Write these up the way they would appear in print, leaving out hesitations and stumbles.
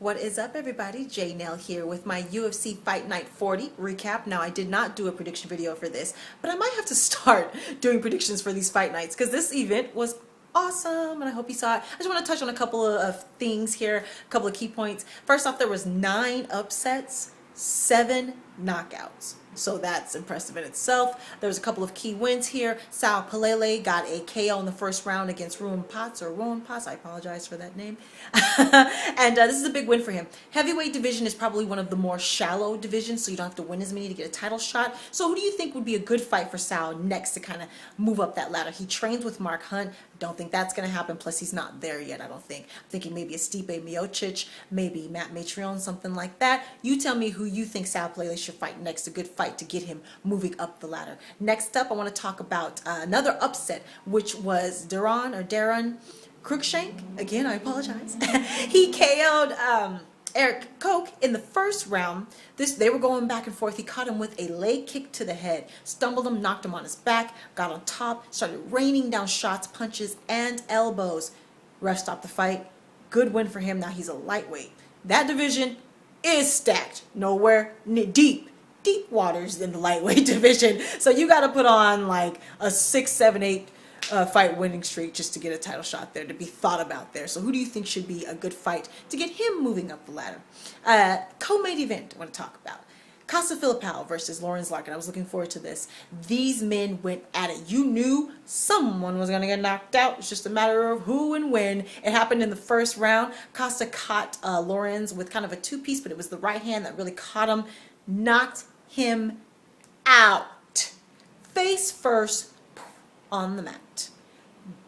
What is up, everybody? J Nail here with my UFC Fight Night 40 recap. Now, I did not do a prediction video for this, but I might have to start doing predictions for these fight nights because this event was awesome and I hope you saw it. I just want to touch on a couple of things here, a couple of key points. First off, there was 9 upsets, 7 knockouts. So that's impressive in itself. There's a couple of key wins here. Sal Palele got a KO in the first round against Ruan Potts. I apologize for that name. And this is a big win for him. Heavyweight division is probably one of the more shallow divisions, so you don't have to win as many to get a title shot. So who do you think would be a good fight for Sal next to kind of move up that ladder? He trains with Mark Hunt. Don't think that's going to happen. Plus, he's not there yet, I don't think. I'm thinking maybe a Stipe Miocic, maybe Matt Mitrione, something like that. You tell me who you think Sal Palele should fight next. A good fight to get him moving up the ladder. Next up, I want to talk about another upset, which was Darren Cruikshank. Again, I apologize. He KO'd Eric Koch in the first round. They were going back and forth. He caught him with a leg kick to the head, stumbled him, knocked him on his back, got on top, started raining down shots, punches, and elbows. Ref stopped the fight. Good win for him. Now he's a lightweight. That division is stacked. Nowhere deep waters in the lightweight division. So you got to put on like a 6, 7, 8 fight winning streak just to get a title shot there, to be thought about there. So who do you think should be a good fight to get him moving up the ladder? Co-main event I want to talk about. Costa Filipao versus Lawrence Larkin. I was looking forward to this. These men went at it. You knew someone was going to get knocked out. It's just a matter of who and when. It happened in the first round. Costa caught Lawrence with kind of a two-piece, but it was the right hand that really caught him, knocked him out. Face first on the mat.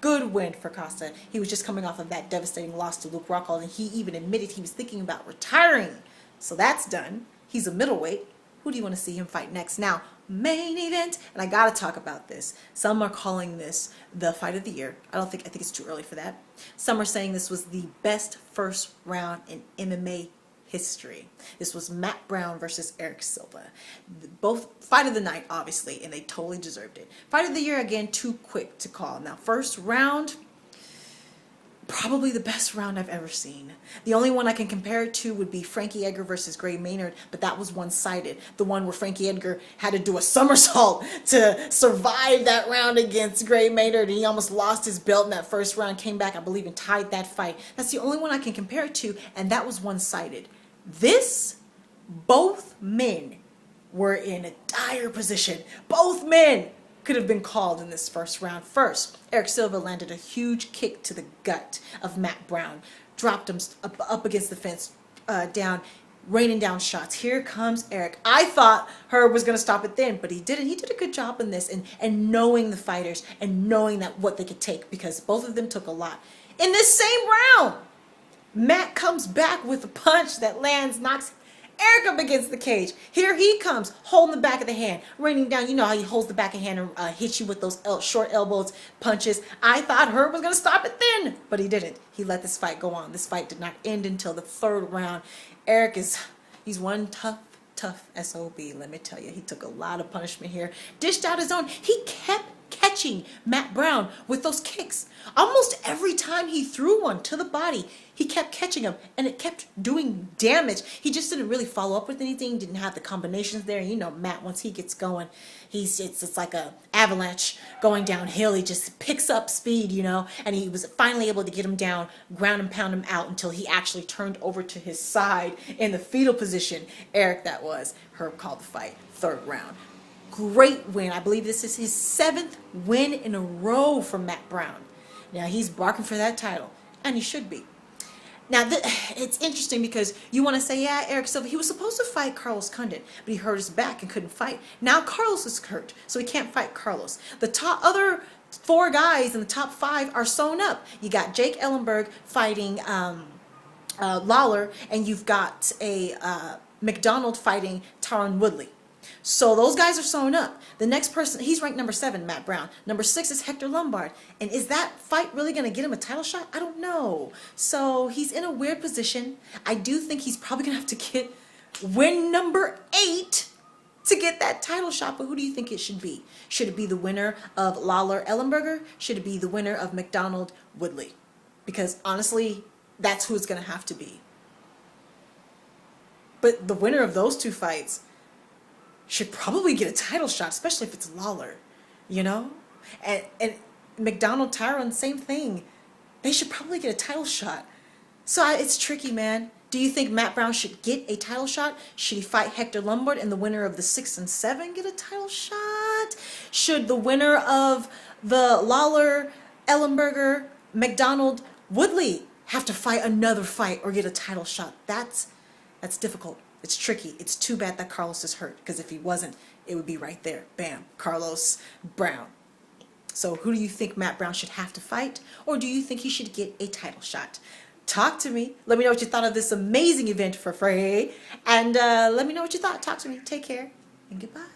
Good win for Costa. He was just coming off of that devastating loss to Luke Rockhold, and he even admitted he was thinking about retiring. So that's done. He's a middleweight. Who do you want to see him fight next? Now, main event, and I gotta talk about this. Some are calling this the fight of the year. I think it's too early for that. Some are saying this was the best first round in MMA history. This was Matt Brown versus Eric Silva. Both fight of the night, obviously, and they totally deserved it. Fight of the year, again, too quick to call. Now, first round, probably the best round I've ever seen. The only one I can compare it to would be Frankie Edgar versus Gray Maynard, but that was one-sided. The one where Frankie Edgar had to do a somersault to survive that round against Gray Maynard, and he almost lost his belt in that first round, came back, I believe, and tied that fight. That's the only one I can compare it to, and that was one-sided. This, both men were in a dire position. Both men could have been called in this first round. First, Eric Silva landed a huge kick to the gut of Matt Brown, dropped him up against the fence, down, raining down shots. Here comes Eric. I thought Herb was going to stop it then, but he didn't. He did a good job in this, and knowing the fighters and knowing that what they could take, because both of them took a lot. In this same round, Matt comes back with a punch that lands, knocks Eric up against the cage. Here he comes, holding the back of the hand, raining down. You know how he holds the back of the hand and hits you with those short elbows, punches. I thought Herb was going to stop it then, but he didn't. He let this fight go on. This fight did not end until the third round. Eric he's one tough SOB, let me tell you. He took a lot of punishment here. Dished out his own. He kept catching Matt Brown with those kicks. Almost every time he threw one to the body, he kept catching him, and it kept doing damage. He just didn't really follow up with anything, didn't have the combinations there. You know, Matt, once he gets going, it's like a avalanche going downhill. He just picks up speed, you know, and he was finally able to get him down, ground and pound him out until he actually turned over to his side in the fetal position. Eric, that was. Herb called the fight. Third round. Great win. I believe this is his 7th win in a row for Matt Brown. Now, he's barking for that title, and he should be. Now, it's interesting because you want to say, yeah, Eric Silva, he was supposed to fight Carlos Condit, but he hurt his back and couldn't fight. Now Carlos is hurt, so he can't fight Carlos. The other 4 guys in the top 5 are sewn up. You got Jake Ellenberg fighting Lawler, and you've got a McDonald fighting Tyron Woodley. So those guys are sewn up. The next person, he's ranked number 7, Matt Brown. Number 6 is Hector Lombard. And is that fight really going to get him a title shot? I don't know. So he's in a weird position. I do think he's probably going to have to get win number 8 to get that title shot. But who do you think it should be? Should it be the winner of Lawler Ellenberger? Should it be the winner of McDonald Woodley? Because honestly, that's who it's going to have to be. But the winner of those two fights should probably get a title shot, especially if it's Lawler, you know? And McDonald, Tyron, same thing. They should probably get a title shot. So it's tricky, man. Do you think Matt Brown should get a title shot? Should he fight Hector Lombard and the winner of the 6 and 7 get a title shot? Should the winner of the Lawler, Ellenberger, McDonald, Woodley have to fight another fight or get a title shot? That's difficult. It's tricky. It's too bad that Carlos is hurt, because if he wasn't, it would be right there. Bam, Carlos Brown. So who do you think Matt Brown should have to fight? Or do you think he should get a title shot? Talk to me. Let me know what you thought of this amazing event for free. And let me know what you thought. Talk to me. Take care. And goodbye.